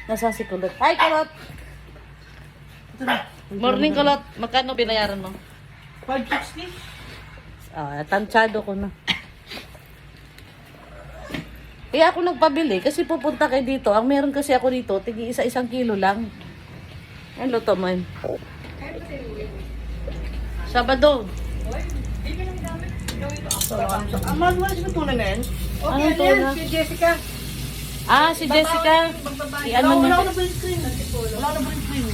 Nasaan si Kulot? Hi, Kulot! Ito na. Morning, Kulot. Magkano binayaran mo? 560? Tansyado ko na. Kaya ako nagpabili kasi pupunta kayo dito. Ang meron kasi ako dito, tigi isa-isang kilo lang. Ang luto mo yun. Sabado. Ang manual sa tuna na yan? Anong tuna? Si Jessica. Si Jessica. I-ano Wala niya? ko na print screen. Wala ko na print screen.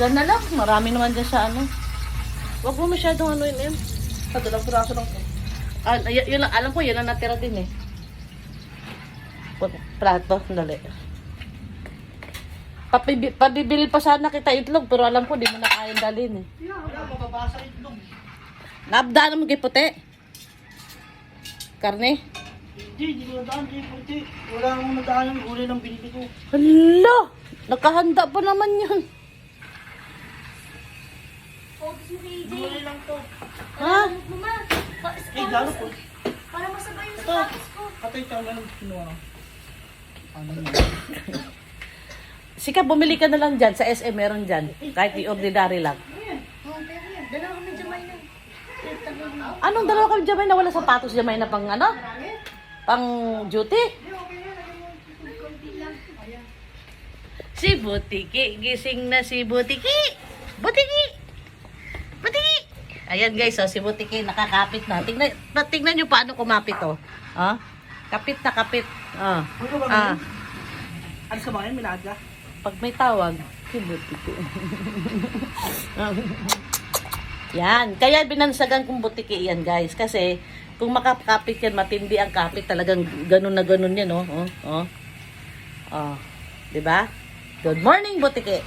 Diyan na lang. Marami naman dyan sa ano. Huwag mo masyadong ano yun. Ito lang, piraso lang ko. Yun, alam ko, yun ang natira din eh. Prato, dali. Pabibili pa sana kita itlog, pero alam ko, di mo na kayang dalhin eh. Wala, mababasa itlog. Naabdaan naman kay puti. Karne. Hindi ko nadaan. Hindi. Wala akong nadaan ng gulay ng binili ko. Hala! Nakahanda pa naman yun. Gulay lang to. Ha? Mama, Eh, lalo po. para masabay yung Ito. sapatos ko. Katay ka lang kinuha. Ano yun? Sika, bumili ka na lang dyan. Sa SM meron dyan. Kahit i-ordinary lang. Oh, pero yan. Dalawa kami Jamay na. Anong dalawa kami dyan na wala sapatos dyan na pang ano? Pang duty? Si Butiki. Gising na si Butiki. Butiki! Butiki! Ayan guys, si Butiki nakakapit na. Tingnan nyo paano kumapit Kapit na kapit. Ano ba ba? Alis ka ba ngayon? Minakad ka? Pag may tawag, si Butiki. Yan. Kaya binansagan kong Butiki yan guys. Kasi kung makakapit yan, matindi ang kapit. Talagang ganun na ganun yan. Diba? Good morning, Butiki.